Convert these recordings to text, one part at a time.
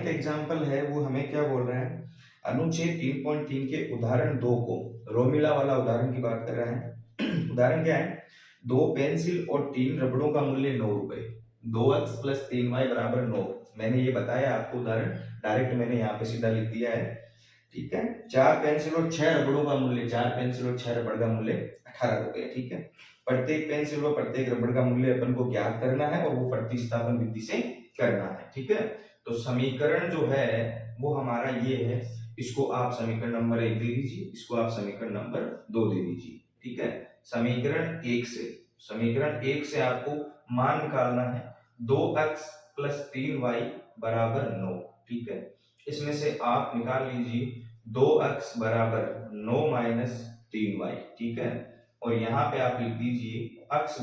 9th example है वो हमें क्या बोल रहे हैं, अनुच्छेद 3.3 के उदाहरण 2 को, रोमिला वाला उदाहरण की बात कर रहे हैं। उदाहरण क्या है, 2 पेंसिल और 3 रबड़ों का मूल्य 9 रुपए, 2x + 3y = 9। मैंने ये बताया आपको उदाहरण, डायरेक्ट मैंने यहाँ पे सीधा लिख दिया है, ठीक है। 4 पेंसिल और 6 रबड़ों का मूल्य, 4 पेंसिल और 6 रबड़ का मूल्य 18 रुपए, ठीक है। प्रत्येक पेंसिल और प्रत्येक रबड़ का मूल्य अपन को ज्ञात करना है और वो प्रतिस्थापन विधि से करना है, ठीक है। तो समीकरण जो है वो हमारा ये है, इसको आप समीकरण नंबर 1 दे दीजिए, इसको आप समीकरण नंबर 2 दे दीजिए, ठीक है। समीकरण 1 से आपको मान निकालना है 2x + 3y = 9, ठीक है। इसमें से आप निकाल लीजिए 2x = 9 - 3y, ठीक है। और यहाँ पे आप लिख दीजिए x =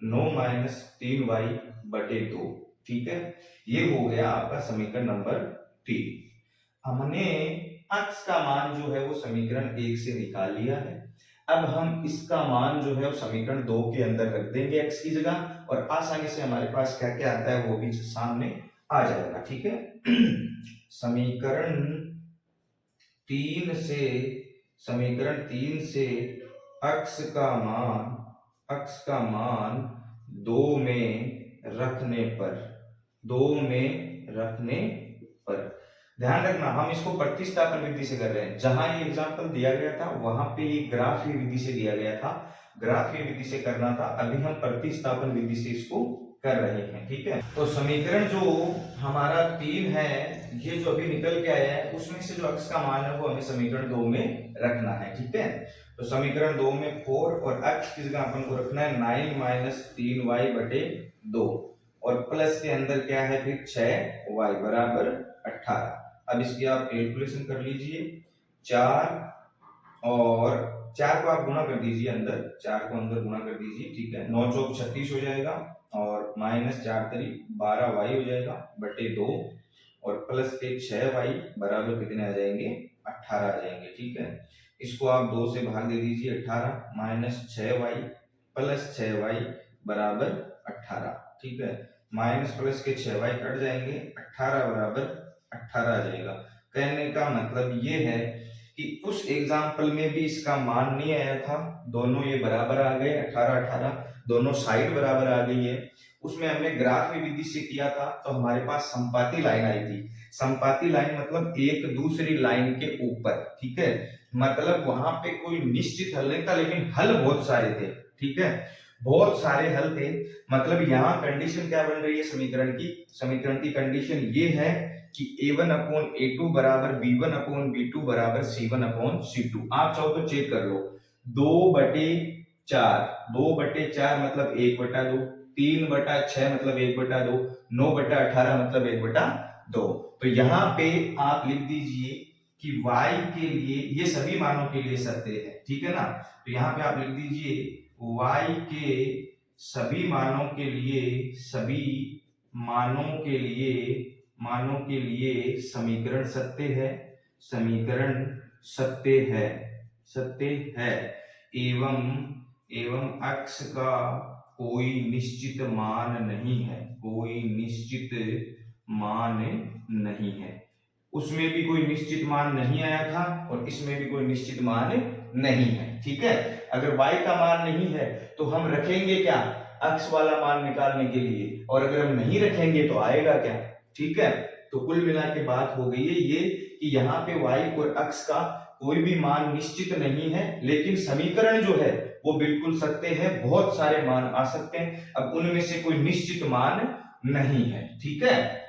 9 - 3y/2, ठीक है। ये हो गया आपका समीकरण नंबर 3। हमने x का मान जो है वो समीकरण 1 से निकाल लिया है। अब हम इसका मान जो है वो समीकरण 2 के अंदर रख देंगे x की जगह, और आसानी से हमारे पास क्या क्या आता है वो भी सामने आ जाएगा, ठीक है। समीकरण 3 से x का मान 2 में रखने पर ध्यान रखना, हम इसको प्रतिस्थापन विधि से कर रहे हैं। जहां ये एग्जांपल दिया गया था वहां पे ये ग्राफीय विधि से दिया गया था, ग्राफीय विधि से करना था। अभी हम प्रतिस्थापन विधि से इसको कर रहे हैं, ठीक है। तो समीकरण जो हमारा 3 है, ये जो अभी निकल के आया है, उसमें से जो x का मान है वो हमें समीकरण 2 में रखना है, ठीक है। तो समीकरण 2 में 4 और x की जगह अपन को रखना है 9 - 3y/2, और प्लस के अंदर क्या है फिर 6y = 18। अब इसकी आप कैलकुलेशन कर लीजिए, 4 और 4 को आप गुणा कर दीजिए, अंदर 4 को अंदर गुणा कर दीजिए, ठीक है। 9 चौक 36 हो जाएगा, और -4 × 12y हो जाएगा बटे 2, और प्लस के 6y बराबर कितने आ जाएंगे, 18 आ जाएंगे, ठीक है। इसको आप 2 से भाग दे दीजिए, 18 - 6y + 6y = 18, ठीक है। माइनस प्लस के 6y कट जाएंगे, 18 = 18 आ जाएगा। कहने का मतलब ये है कि उस एग्जाम्पल में भी इसका मान नहीं आया था, दोनों ये बराबर आ गए, 18 दोनों साइड बराबर आ गई है। उसमें हमने ग्राफीय विधि से किया था, तो हमारे पास संपाती लाइन आई थी। संपाती लाइन मतलब एक दूसरी लाइन के ऊपर, ठीक है। मतलब वहां पे कोई निश्चित हल नहीं था, लेकिन हल बहुत सारे थे, ठीक है। बहुत सारे हल थे। मतलब यहाँ कंडीशन क्या बन रही है समीकरण की कंडीशन ये है कि a1/a2 = b1/b2 = c1/c2। आप चाहो तो चेक कर लो, 2/4 मतलब 1/2, 3/6 मतलब 1/2, 9/18 मतलब 1/2। तो यहाँ पे आप लिख दीजिए कि y के लिए ये सभी मानों के लिए सत्य है, ठीक है ना। तो यहाँ पे आप लिख दीजिए y के सभी मानों के लिए समीकरण सत्य है एवं x का कोई निश्चित मान नहीं है। उसमें भी कोई निश्चित मान नहीं आया था और इसमें भी कोई निश्चित मान नहीं है, ठीक है। अगर y का मान नहीं है तो हम रखेंगे क्या, x वाला मान निकालने के लिए, और अगर हम नहीं रखेंगे तो आएगा क्या, ठीक है। तो कुल मिला के बात हो गई है ये कि यहाँ पे y और x का कोई भी मान निश्चित नहीं है, लेकिन समीकरण जो है वो बिल्कुल सत्य है, बहुत सारे मान आ सकते हैं। अब उनमें से कोई निश्चित मान नहीं है, ठीक है।